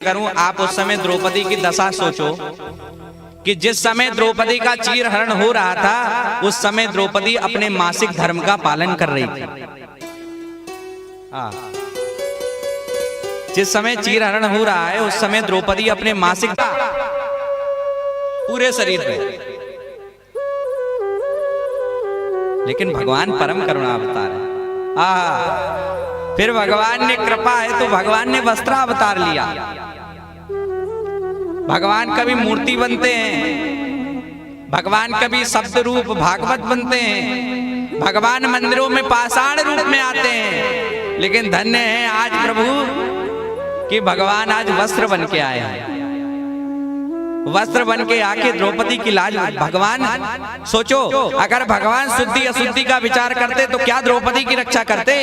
करूं, आप उस समय द्रौपदी की दशा सोचो कि जिस समय द्रौपदी का चीरहरण हो रहा था उस समय द्रौपदी अपने मासिक धर्म का पालन कर रही थी। जिस समय चीरहरण हो रहा है उस समय द्रौपदी अपने मासिक पूरे शरीर पे, लेकिन भगवान परम करुणा अवतार है। फिर भगवान ने कृपा है तो भगवान ने वस्त्र अवतार लिया। भगवान कभी मूर्ति बनते हैं, भगवान कभी शब्द रूप भागवत बनते हैं, भगवान मंदिरों में पाषाण रूप में आते हैं, लेकिन धन्य है आज प्रभु कि भगवान आज वस्त्र बन के आए हैं। वस्त्र बन के आके द्रौपदी की लाज। भगवान सोचो, अगर भगवान शुद्धि अशुद्धि का विचार करते तो क्या द्रौपदी की रक्षा करते?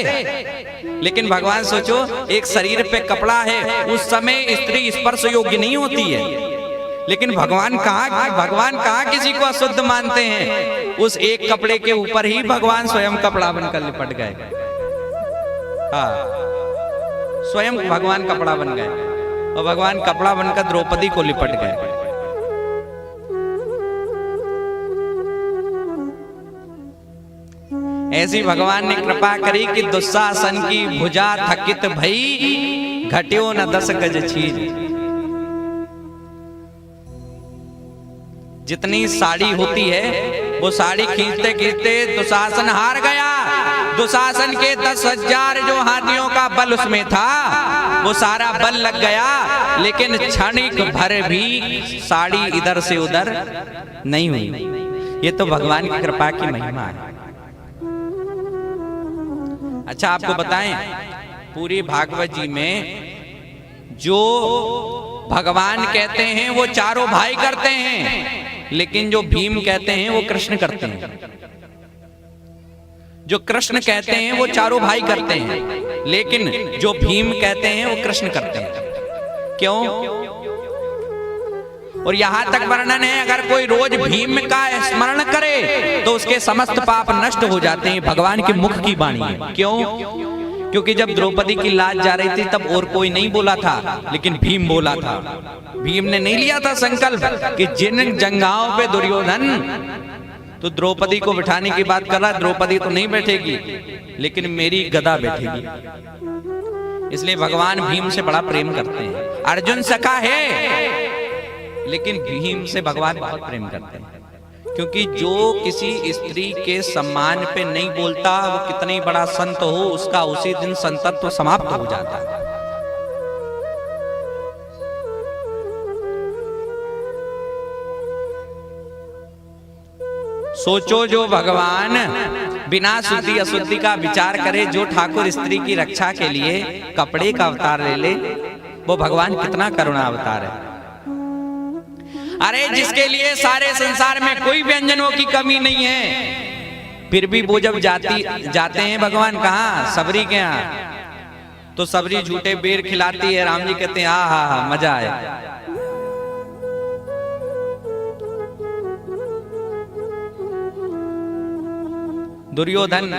लेकिन भगवान सोचो, एक शरीर पे कपड़ा है, उस समय स्त्री स्पर्श योग्य नहीं होती है, लेकिन भगवान कहाँ किसी को अशुद्ध मानते हैं? उस एक कपड़े के ऊपर ही भगवान स्वयं कपड़ा बनकर लिपट गए। स्वयं भगवान कपड़ा बन गए और भगवान कपड़ा बनकर द्रौपदी को लिपट गए। ऐसी भगवान ने कृपा करी कि दुशासन की भुजा थकित भई, घट्यो न 10 गज चीज। जितनी साड़ी होती है वो साड़ी खींचते खींचते दुशासन हार गया। दुशासन के 10,000 जो हाथियों का बल उसमें था वो सारा बल लग गया, लेकिन क्षणिक भर भी साड़ी इधर से उधर नहीं हुई। ये तो भगवान की कृपा की महिमा है। अच्छा, आपको बताएं, पूरी भागवत जी में जो भगवान कहते हैं वो चारों भाई करते हैं, लेकिन जो भीम कहते हैं वो कृष्ण करते हैं। जो कृष्ण कहते हैं वो चारों भाई करते हैं, लेकिन जो भीम कहते हैं वो कृष्ण करते हैं। क्यों? और यहां तक वर्णन है, अगर कोई रोज भीम का स्मरण करे तो उसके समस्त पाप नष्ट हो जाते हैं। भगवान के मुख की वाणी है। क्यों? क्योंकि जब द्रौपदी की लाज जा रही थी तब और कोई नहीं बोला था, लेकिन भीम बोला था। भीम ने नहीं लिया था संकल्प कि जिन जंघाओं पे दुर्योधन तो द्रौपदी को बिठाने की बात कर रहा है, द्रौपदी तो नहीं बैठेगी लेकिन मेरी गदा बैठेगी। इसलिए भगवान भीम से बड़ा प्रेम करते हैं। अर्जुन सखा है लेकिन भीम से भगवान बहुत प्रेम करते हैं, क्योंकि जो किसी स्त्री के सम्मान पे नहीं बोलता वो कितनी बड़ा संत हो, उसका उसी दिन संतत्व समाप्त हो जाता है। सोचो, जो भगवान बिना शुद्धि अशुद्धि का विचार करे, जो ठाकुर स्त्री की रक्षा के लिए कपड़े का अवतार ले ले, वो भगवान कितना करुणा अवतार है। अरे जिसके लिए सारे संसार में कोई व्यंजनों की कमी नहीं है, फिर भी वो जब जाते हैं भगवान कहाँ? सबरी के यहाँ, तो सबरी झूठे बेर खिलाती है। राम जी कहते हैं हा मजा आया। दुर्योधन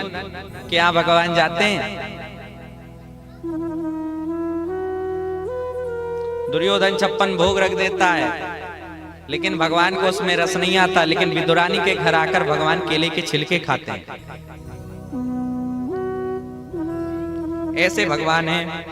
के यहाँ भगवान जाते हैं, दुर्योधन 56 भोग रख देता है, लेकिन भगवान को उसमें रस नहीं आता। लेकिन विदुरानी के घर आकर भगवान केले के छिलके खाते हैं। ऐसे भगवान हैं।